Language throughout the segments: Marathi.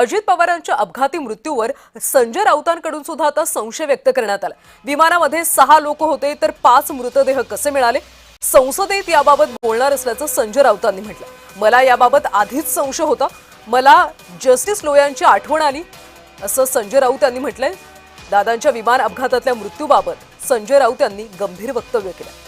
अजित पवारांच्या अपघाती मृत्यूवर संजय राऊतांकडून सुद्धा आता संशय व्यक्त करण्यात आला। विमानामध्ये 6 लोक होते तर 5 मृतदेह कसे मिळाले? संसदेत याबाबत बोलणार असल्याचं संजय राऊतांनी म्हटलं। मला याबाबत आधीच संशय होता, मला जस्टिस लोयांची आठवण आली असं संजय राऊत यांनी म्हटलंय। दादांच्या विमान अपघातातल्या मृत्यूबाबत संजय राऊत यांनी गंभीर वक्तव्य केलं।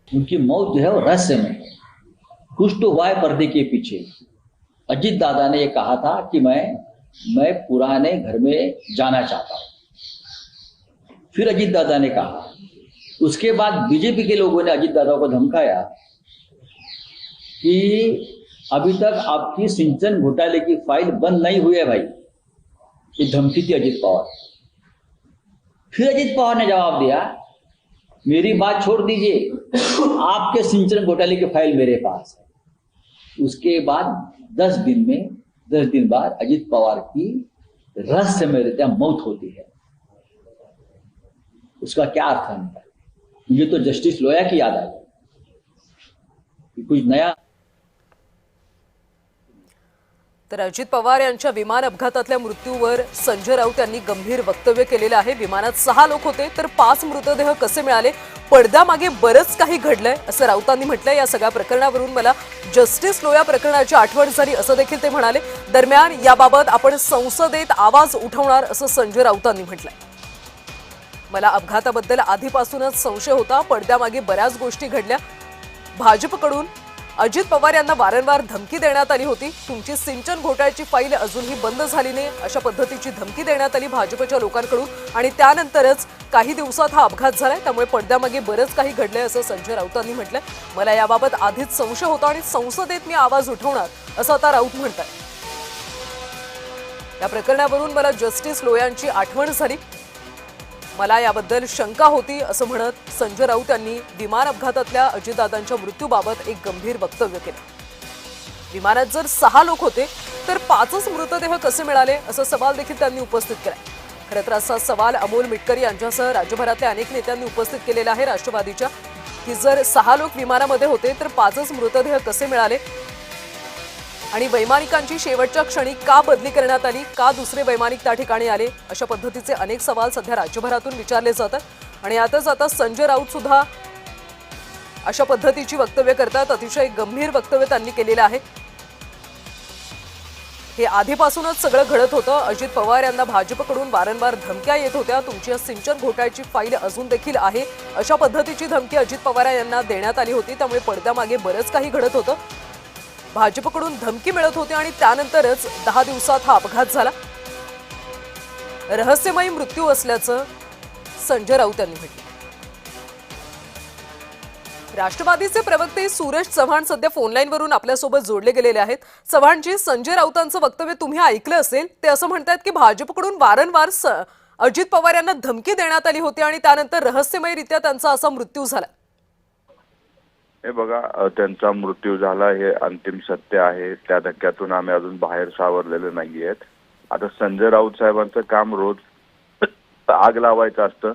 उनकी मौत जो है वो रहस्यमय है। कुछ तो हुआ है पर्दे के पीछे। अजीत दादा ने ये कहा था कि मैं पुराने घर में जाना चाहता हूं। फिर अजीत दादा ने कहा, उसके बाद बीजेपी के लोगों ने अजीत दादा को धमकाया कि अभी तक आपकी सिंचन घोटाले की फाइल बंद नहीं हुई है भाई। ये धमकी थी अजीत पवार। फिर अजीत पवार ने जवाब दिया, मेरी बात छोड़ दीजिए, आपके सिंचन घोटाले की फाइल मेरे पास है। उसके बाद 10 दिन बाद अजीत पवार की रहस्यमय रीत्या मौत होती है। उसका क्या अर्थ है? मुझे तो जस्टिस लोया की याद आई कि कुछ नया। तर अजित पवार यांच्या विमान अपघातातल्या मृत्यूवर संजय राऊत यांनी गंभीर वक्तव्य केलेलं आहे। विमानात 6 लोक होते तर 5 मृतदेह कसे मिळाले? पडद्यामागे बरंच काही घडलंय असं राऊतांनी म्हटलंय। या सगळ्या प्रकरणावरून मला जस्टिस लोया प्रकरणाची आठवण झाली असं देखील ते म्हणाले। दरम्यान याबाबत आपण संसदेत आवाज उठवणार असं संजय राऊतांनी म्हटलंय। मला अपघाताबद्दल आधीपासूनच संशय होता, पडद्यामागे बऱ्याच गोष्टी घडल्या। भाजपकडून अजित पवार यांना वारंवार धमकी देण्यात आली होती, तुमची सिंचन घोटाळ्याची फाईल अजूनही बंद झाली नाही अशा पद्धतीची धमकी देण्यात आली भाजपच्या लोकांकडून आणि त्यानंतरच काही दिवसात हा अपघात झालाय। त्यामुळे पडद्यामागे बरंच काही घडलंय असं संजय राऊतांनी म्हटलंय। मला याबाबत आधीच संशय होता आणि संसदेत मी आवाज उठवणार असं आता राऊत म्हणतात। या प्रकरणावरून मला जस्टिस लोयांची आठवण झाली, मला याबद्दल शंका होती असं म्हणत संजय राऊत यांनी विमान अपघातातल्या अजितदादांच्या मृत्यूबाबत एक गंभीर वक्तव्य केलं। विमानात जर 6 लोक होते तर 5च मृतदेह कसे मिळाले असा सवाल देखील त्यांनी उपस्थित केला। खरं तर असा सवाल अमोल मिटकरी यांच्यासह राज्यभरातल्या अनेक नेत्यांनी उपस्थित केलेला आहे राष्ट्रवादीच्या, की जर 6 लोक विमानामध्ये होते तर 5च मृतदेह कसे मिळाले आणि वैमानिकांची शेवटच्या क्षणी का बदली करण्यात आली, का दुसरे वैमानिक त्या ठिकाणी आले, अशा पद्धतीचे अनेक सवाल सध्या राज्यभरातून विचारले जातात। आणि यातच आता संजय राऊत सुद्धा अशा पद्धतीची वक्तव्य करतात। अतिशय गंभीर वक्तव्य त्यांनी केलेलं आहे। हे आधीपासूनच सगळं घडत होतं। अजित पवार यांना भाजपकडून वारंवार धमक्या येत होत्या, तुमची सिंचन घोटाळ्याची फाईल अजून देखील आहे अशा पद्धतीची धमकी अजित पवार यांना देण्यात आली होती। त्यामुळे पडद्यामागे बरंच काही घडत होतं, भाजपकडून धमकी मिळत होती आणि त्यानंतरच 10 दिवसात हा अपघात झाला। रहस्यमयी मृत्यू असल्याचं संजय राऊत यांनी म्हटलं। राष्ट्रवादीचे प्रवक्ते सूरज चव्हाण सध्या फोनलाईनवरून आपल्यासोबत जोडले गेलेले आहेत। चव्हाणजी, संजय राऊतांचं वक्तव्य तुम्ही ऐकलं असेल, ते असं म्हणतात की भाजपकडून वारंवार अजित पवार यांना धमकी देण्यात आली होती आणि त्यानंतर रहस्यमयरित्या त्यांचा असा मृत्यू झाला। हे बघा, त्यांचा मृत्यू झाला हे अंतिम सत्य आहे। त्या धक्क्यातून आम्ही अजून बाहेर सावरलेले नाहीयेत। आता संजय राऊत साहेबांचं काम रोज आग लावायचं असतं,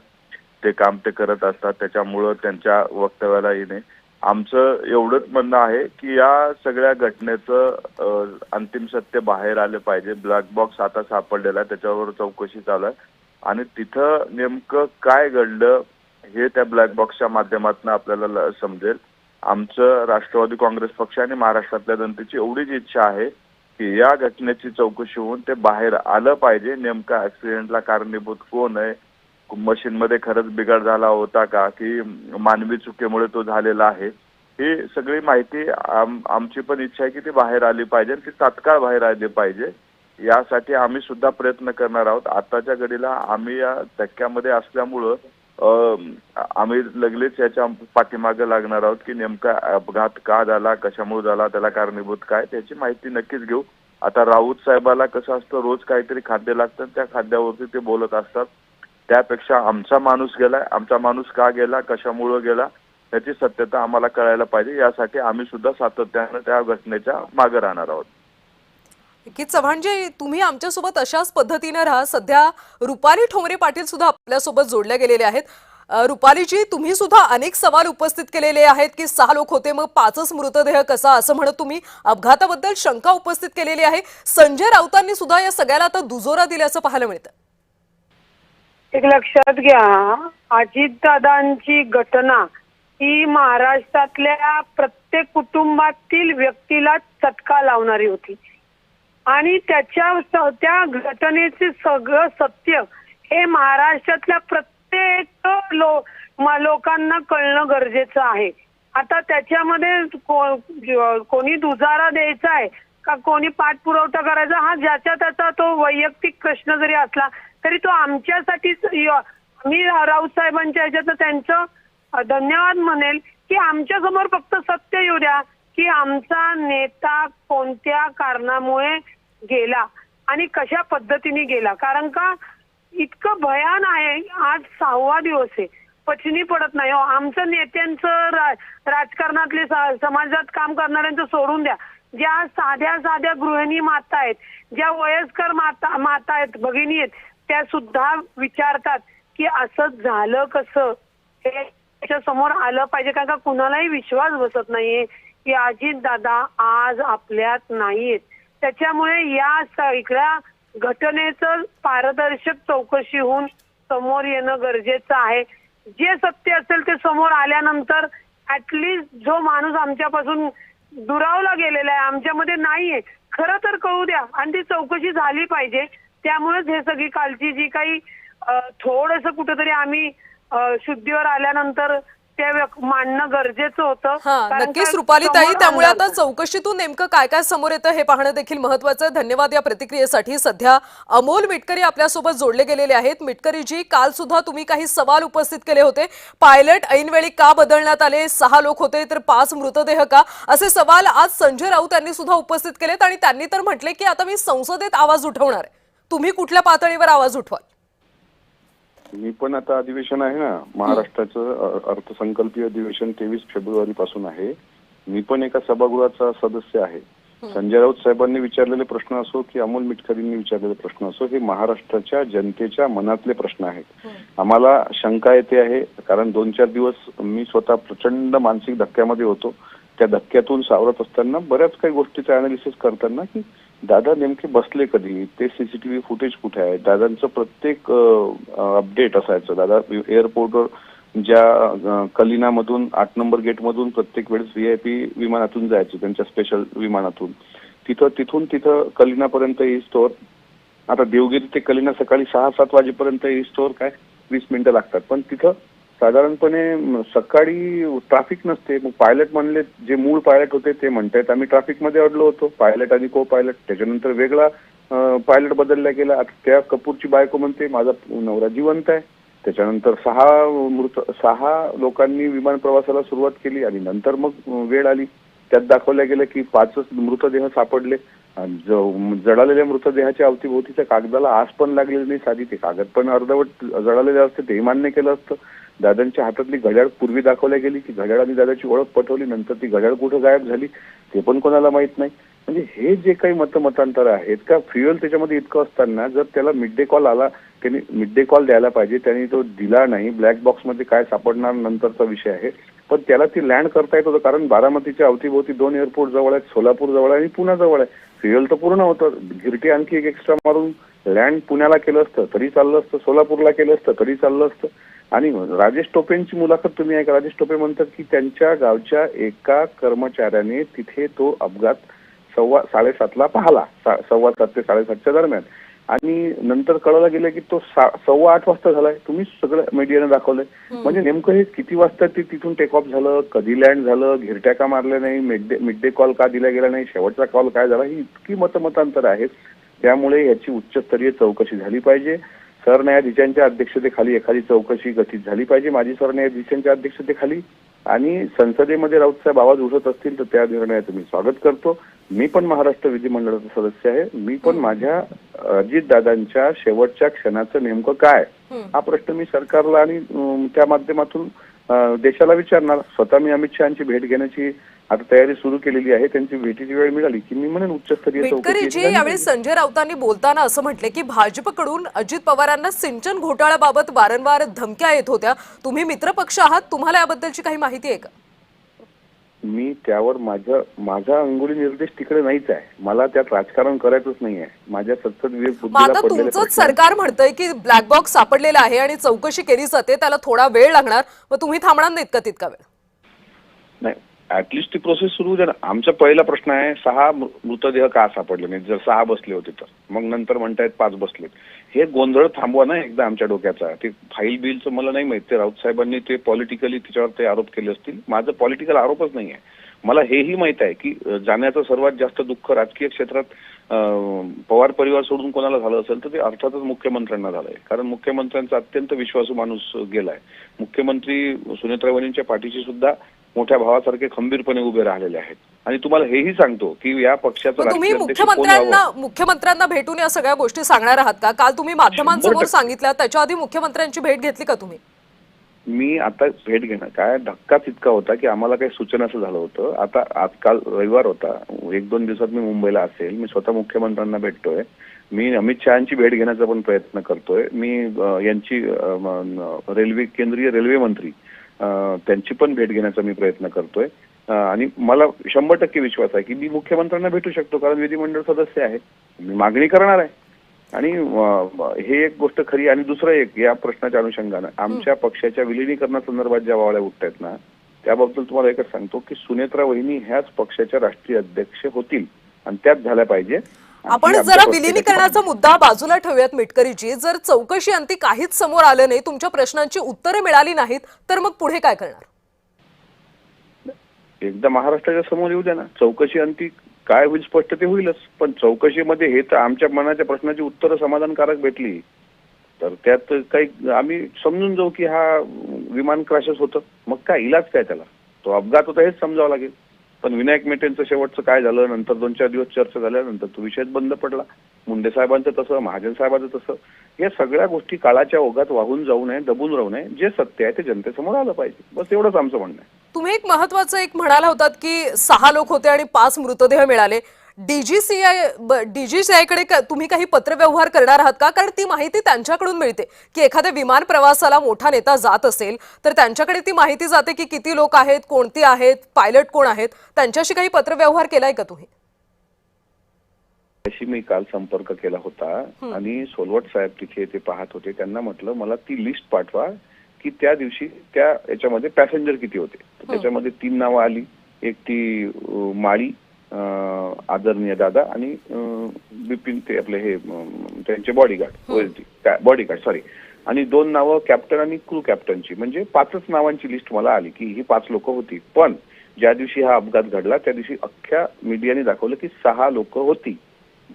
ते काम ते करत असतात, त्याच्यामुळं त्यांच्या वक्तव्याला येणे। आमचं एवढंच म्हणणं आहे की या सगळ्या घटनेचं अंतिम सत्य बाहेर आले पाहिजे। ब्लॅक बॉक्स आता सापडलेला आहे, त्याच्यावर चौकशी चालू आहे आणि तिथं नेमकं काय घडलं हे त्या ब्लॅक बॉक्सच्या माध्यमातून आपल्याला समजेल। आमचं राष्ट्रवादी काँग्रेस पक्ष आणि महाराष्ट्रातल्या जनतेची एवढीच इच्छा आहे की या घटनेची चौकशी होऊन ते बाहेर आलं पाहिजे। नेमका ऍक्सिडेंटला कारणीभूत कोण आहे, मशीनमध्ये खरंच बिघाड झाला होता का की मानवी चुकीमुळे तो झालेला आहे, ही सगळी माहिती आमची पण इच्छा आहे की ती बाहेर आली पाहिजे, ती तात्काळ बाहेर आली पाहिजे। यासाठी आम्ही सुद्धा प्रयत्न करणार आहोत। आताच्या घडीला आम्ही या धक्क्यामध्ये असल्यामुळं आम्ही लगेच याच्या पाठीमागे लागणार आहोत की नेमका अपघात का झाला, कशामुळे झाला, त्याला कारणीभूत काय, त्याची माहिती नक्कीच घेऊ। आता राऊत साहेबाला कसं असतं, रोज काहीतरी खाद्य लागतं, त्या खाद्यावरती ते बोलत असतात। त्यापेक्षा आमचा माणूस गेलाय, आमचा माणूस का गेला, कशामुळे गेला याची सत्यता आम्हाला कळायला पाहिजे. यासाठी आम्ही सुद्धा सातत्यानं त्या घटनेच्या मागे राहणार आहोत. की चव्हाणजी, तुम्ही आमच्यासोबत अशाच पद्धतीने राहा. सध्या रुपाली ठोंबरे पाटील सुद्धा आपल्यासोबत जोडल्या गेलेले आहेत. रुपालीजी, तुम्ही सुद्धा अनेक सवाल उपस्थित केलेले आहेत की 6 लोक होते मग 5च मृतदेह कसा, असं म्हणत तुम्ही अपघाताबद्दल शंका उपस्थित केलेली आहे. संजय राऊतांनी सुद्धा या सगळ्याला आता दुजोरा दिल्याचं पाहायला मिळतं. एक लक्षात घ्या, अजितदादांची घटना ही महाराष्ट्रातल्या प्रत्येक कुटुंबातील व्यक्तीला चटका लावणारी होती आणि त्या घटनेचे सगळं सत्य हे महाराष्ट्रातल्या प्रत्येक लोकांना कळणं गरजेचं आहे. आता त्याच्यामध्ये कोणी दुजारा द्यायचा आहे का कोणी पाठपुरावा करायचा, हा ज्याच्या त्याचा तो वैयक्तिक प्रश्न जरी असला तरी तो आमच्यासाठीच. मी राऊत साहेबांच्या ह्याच्यात त्यांचं धन्यवाद म्हणेल की आमच्या समोर फक्त सत्य येऊ द्या की आमचा नेता कोणत्या कारणामुळे गेला आणि कशा पद्धतीने गेला. कारण का इतकं भयान आहे. आज 6वा दिवस आहे, पचनी पडत नाही हो. आमचं नेत्यांचं राजकारणातले समाजात काम करणाऱ्यांचं सोडून द्या. ज्या साध्या गृहिणी माता आहेत, ज्या वयस्कर माता आहेत, भगिनी आहेत, त्या सुद्धा विचारतात की असं झालं कसं, हे त्याच्या समोर आलं पाहिजे. कारण का कुणालाही विश्वास बसत नाहीये की अजितदादा आज आपल्यात नाहीयेत. त्याच्यामुळे या सगळ्या घटनेचं पारदर्शक चौकशी होऊन समोर येणं गरजेचं आहे. जे सत्य असेल ते समोर आल्यानंतर ऍटलिस्ट जो माणूस आमच्यापासून दुरावला गेलेला आहे, आमच्यामध्ये नाहीये, खरं तर कळू द्या आणि ती चौकशी झाली पाहिजे. त्यामुळेच हे सगळी कालची जी काही थोडंसं कुठेतरी आम्ही शुद्धीवर आल्यानंतर ते मांडणं गरजेचं होतं. नक्कीच रुपालीताई, त्यामुळे आता चौकशीतून नेमकं काय काय समोर येतं हे पाहणं देखील महत्वाचं आहे. धन्यवाद या प्रतिक्रियेसाठी. सध्या अमोल मिटकरी आपल्यासोबत जोडले गेलेले आहेत. मिटकरीजी, काल सुद्धा तुम्ही काही सवाल उपस्थित केले होते. पायलट ऐनवेळी का बदलण्यात आले, 6 लोक होते तर 5 मृतदेह का, असे सवाल आज संजय राऊत यांनी सुद्धा उपस्थित केलेत आणि त्यांनी तर म्हटले की आता मी संसदेत आवाज उठवणार आहे. तुम्ही कुठल्या पातळीवर आवाज उठवाल? मी पण आता अधिवेशन आहे ना, महाराष्ट्राचं अर्थसंकल्पीय अधिवेशन 23 फेब्रुवारी पासून आहे. मी पण एका सभागृहाचा सदस्य आहे. संजय राऊत साहेबांनी विचारलेले प्रश्न असो की अमोल मिटकरींनी विचारलेले प्रश्न असो, हे महाराष्ट्राच्या जनतेच्या मनातले प्रश्न आहेत. आम्हाला शंका येते आहे कारण 2-4 दिवस मी स्वतः प्रचंड मानसिक धक्क्यामध्ये होतो. त्या धक्क्यातून सावरत असताना बऱ्याच काही गोष्टीचं अनालिसिस करताना की दादा नेमके बसले कधी, ते सीसीटीव्ही फुटेज कुठे आहे, दादांचं प्रत्येक अपडेट असायचं. दादा एअरपोर्टवर ज्या कलिनामधून 8 नंबर गेटमधून प्रत्येक वेळेस VIP विमानातून जायचं, त्यांच्या स्पेशल विमानातून. तिथून कलिनापर्यंत येईस्तोवर, आता देवगिरी ते कलिना सकाळी 6-7 वाजेपर्यंत येईस्तोवर काय 20 मिनिटं लागतात. पण तिथं साधारणपणे सकाळी ट्रॅफिक नसते. मग पायलट म्हणले, जे मूळ पायलट होते ते म्हणतायत आम्ही ट्रॅफिकमध्ये अडलो होतो, पायलट आणि को पायलट. त्याच्यानंतर वेगळा पायलट बदलला गेला. आता त्या कपूरची बायको म्हणते माझा नवरा जिवंत आहे. त्याच्यानंतर 6 लोकांनी विमान प्रवासाला सुरुवात केली आणि नंतर मग वेळ आली. त्यात दाखवल्या गेलं की 5च मृतदेह सापडले. जळालेल्या मृतदेहाच्या अवतीभोवतीच्या कागदाला आस पण लागलेली नाही. साधी ते कागद पण अर्धवट जळालेले असते, ते मान्य केलं असतं. दादांच्या हातातली घड्याळ पूर्वी दाखवल्या गेली की घड्याळ आणि दादाची ओळख पटवली, नंतर ती घड्याळ कुठं गायब झाली ते पण कोणाला माहित नाही. म्हणजे हे जे काही मतांतर आहेत का, फ्युएल त्याच्यामध्ये इतकं असताना जर त्याला मिड डे कॉल आला, त्यांनी मिड डे कॉल द्यायला पाहिजे, त्यांनी तो दिला नाही. ब्लॅक बॉक्समध्ये काय सापडणार नंतरचा विषय आहे. पण त्याला ती लँड करता येत होतं कारण बारामतीच्या अवतीभोवती 2 एअरपोर्ट जवळ आहेत, सोलापूर जवळ आहे आणि पुणे जवळ आहे. फ्युएल तर पूर्ण होतं. गिरटी आणखी एक एक्स्ट्रा मारून लँड पुण्याला केलं असतं तरी चाललं असतं, सोलापूरला केलं असतं तरी चाललं असतं. आणि राजेश टोपेंची मुलाखत तुम्ही ऐका. राजेश टोपे म्हणतात की त्यांच्या गावच्या एका कर्मचाऱ्याने तिथे तो अपघात 7:15ला पाहिला, 7:15 ते 7:30च्या दरम्यान. आणि नंतर कळलं गेलं की तो 8:15 वाजता झालाय. तुम्ही सगळं मीडियाने दाखवलंय. म्हणजे नेमकं हे किती वाजता ते तिथून टेक ऑफ झालं, कधी लँड झालं, घिरट्या का मारल्या नाही, मिड डे कॉल का दिला गेला नाही, शेवटचा कॉल काय झाला, ही इतकी मतांतर आहेत. त्यामुळे याची उच्चस्तरीय चौकशी झाली पाहिजे. सरन्यायाधीशांच्या अध्यक्षतेखाली एखादी चौकशी गठीत झाली पाहिजे, माजी सरन्यायाधीशांच्या अध्यक्षतेखाली. आणि संसदेमध्ये राऊत साहेब आवाज उठत असतील तर त्या निर्णयाचं मी स्वागत करतो. मी पण महाराष्ट्र विधिमंडळाचा सदस्य आहे. मी पण माझ्या अजितदादांच्या शेवटच्या क्षणाचं नेमकं काय हा प्रश्न मी सरकारला आणि त्या माध्यमातून देशाला विचारणार. स्वतः मी अमित शहाची भेट घेण्याची आता तयारी सुरू केलेली आहे. त्यांची भेटीची वेळ मिळाली की मी म्हणेन उच्चस्तरीय मिटकरीजी, यावेळी संजय राऊतांनी बोलताना असं म्हटले की भाजपकडून अजित पवारांना सिंचन घोटाळ्याबाबत वारंवार धमक्या येत होत्या. तुम्ही मित्रपक्ष आहात, तुम्हाला याबद्दलची काही माहिती आहे का? मी त्यावर माझा अंगुली निर्देश तिकडे नाहीच आहे. मला त्यात राजकारण करायचंच नाहीये. माझ्या सतत विवेक बुद्धीला आता पडलेले तुमचंच सरकार म्हणतंय की ब्लॅक बॉक्स सापडलेला आहे आणि चौकशी केली जाते, त्याला थोडा वेळ लागणार, मग तुम्ही थांबणार नाहीत का तितका वेळ? नाही, ऍटलिस्ट ती प्रोसेस सुरू होते ना. आमचा पहिला प्रश्न आहे 6 मृतदेह का सापडले नाहीत? जर 6 बसले होते तर मग नंतर म्हणतायत 5 बसलेत. हे गोंधळ थांबवा ना एकदा आमच्या डोक्याचा. ते फाईल बिलचं मला नाही माहित. ते राऊत साहेबांनी ते पॉलिटिकली त्याच्यावर ते आरोप केले असतील. माझं पॉलिटिकल आरोपच नाही आहे. मला हेही माहित आहे की जाण्याचं सर्वात जास्त दुःख राजकीय क्षेत्रात पवार परिवार सोडून कोणाला झालं असेल तर ते अर्थातच मुख्यमंत्र्यांना झालंय. कारण मुख्यमंत्र्यांचा अत्यंत विश्वासू माणूस गेलाय. मुख्यमंत्री सुनेत्रा वहिनींच्या पाठीशी सुद्धा मोठ्या भावासारखे खंबीरपणे उभे राहिलेले आहेत. आणि तुम्हाला हेही सांगतो की या पक्षाचा तुम्ही मुख्यमंत्र्यांना भेटून या सगळ्या गोष्टी सांगणार आहात का? काल तुम्ही माध्यमांसमोर सांगितलं, त्याच्या आधी मुख्यमंत्र्यांची भेट घेतली का तुम्ही? मी आता भेट घेणं काय धक्काच इतका होता की आम्हाला काही सूचना असं झालं होतं. आता आजकाल रविवार होता, 1-2 दिवसात मी मुंबईला असेल. मी स्वतः मुख्यमंत्र्यांना भेटतोय. मी अमित शहाची भेट घेण्याचा पण प्रयत्न करतोय. मी यांची केंद्रीय रेल्वे मंत्री त्यांची पण भेट घेण्याचा मी प्रयत्न करतोय. आणि मला 100% विश्वास आहे की मी मुख्यमंत्र्यांना भेटू शकतो, कारण विधिमंडळ सदस्य आहे. मी मागणी करणार आहे. आणि हे एक गोष्ट खरी. आणि दुसरं एक, या प्रश्नाच्या अनुषंगानं आमच्या पक्षाच्या विलिनीकरणासंदर्भात ज्या वावड्या उठतायत ना, त्याबद्दल तुम्हाला एकच सांगतो की सुनेत्रा वहिनी ह्याच पक्षाच्या राष्ट्रीय अध्यक्ष होतील आणि त्याच झाल्या पाहिजे. आपण जरा विलिनीकरणाचा मुद्दा बाजूला ठेवूयात मिटकरीजी. जर चौकशी अंती काहीच समोर आलं नाही, तुमच्या प्रश्नांची उत्तरं मिळाली नाहीत, तर मग पुढे काय करणार? एकदा महाराष्ट्राच्या समोर येऊ द्या ना. चौकशी अंती काय होईल स्पष्ट ते होईलच. पण चौकशीमध्ये हे तर आमच्या मनाच्या प्रश्नाची उत्तरं समाधानकारक भेटली तर त्यात काही आम्ही समजून जाऊ की हा विमान क्रॅशच होतं. मग काय इलाज काय त्याला? तो अपघात होता हेच समजावं लागेल. पण विनायक मेटेंचं शेवटचं काय झालं, नंतर 2-4 दिवस चर्चा झाल्यानंतर तो विषयच बंद पडला. मुंडे साहेबांचं तसं, महाजन साहेबांचं तसं. या सगळ्या गोष्टी काळाच्या ओघात वाहून जाऊ नये, दबून राहू नये. जे सत्य आहे ते जनतेसमोर आलं पाहिजे. बस एवढंच आमचं म्हणणं आहे. तुम्ही एक महत्वाचं म्हणाला होतात की 6 लोक होते आणि 5 मृतदेह मिळाले. डीजीसीआय कडे तुम्ही काही पत्रव्यवहार करणार आहात का? कारण ती माहिती त्यांच्याकडून मिळते की एखाद्या विमान प्रवासाला मोठा नेता जात असेल तर त्यांच्याकडे ती माहिती जाते की किती लोक आहेत, कोणती आहेत, पायलट कोण आहेत. त्यांच्याशी काही पत्रव्यवहार केलाय का तुम्ही? त्याशी मी काल संपर्क केला होता आणि सोलवट साहेब तिथे ते पाहत होते. त्यांना म्हटलं मला ती लिस्ट पाठवा की त्या दिवशी त्या याच्यामध्ये पॅसेंजर किती होते. त्याच्यामध्ये 3 नावं आली. एक ती माळी, आदरणीय दादा आणि बिपिन ते आपले हे त्यांचे बॉडीगार्ड सॉरी, आणि 2 नावं कॅप्टन आणि क्रू कॅप्टनची. म्हणजे 5च नावांची लिस्ट मला आली की ही 5 लोक होती. पण ज्या दिवशी हा अपघात घडला त्या दिवशी अख्ख्या मीडियाने दाखवलं की 6 लोक होती.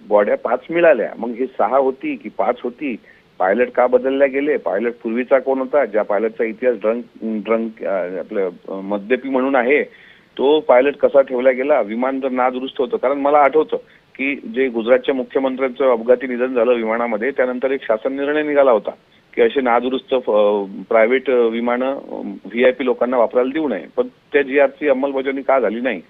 बॉड्या 5 मिळाल्या. मग हे 6 होती की 5 होती? पायलट का बदलल्या गेले? पायलट पूर्वीचा कोण होता? ज्या पायलटचा इतिहास ड्रंक आपलं मद्यपी म्हणून आहे, तो पायलट कसा ठेवला गेला? विमान जर नादुरुस्त होतं, कारण मला आठवतं की जे गुजरातच्या मुख्यमंत्र्यांचं अपघाती निधन झालं विमानामध्ये, त्यानंतर एक शासन निर्णय निघाला होता की असे नादुरुस्त प्रायव्हेट विमानं VIP लोकांना वापरायला देऊ नये. पण त्या GRची अंमलबजावणी का झाली नाही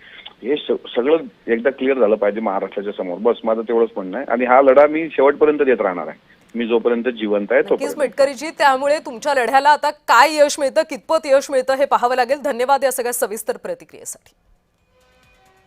हे सगळं एकदा क्लिअर झालं पाहिजे महाराष्ट्राच्या समोर. बस माझं तेवढंच म्हणणं आहे. आणि हा लढा मी शेवटपर्यंत देत राहणार आहे. मी जोपर्यंत जिवंत आहे तोपर्यंत. मिटकरीजी, त्यामुळे तुमच्या लढ्याला आता काय यश मिळतं, कितपत यश मिळतं हे पाहावं लागेल. धन्यवाद या सगळ्या सविस्तर प्रतिक्रियेसाठी.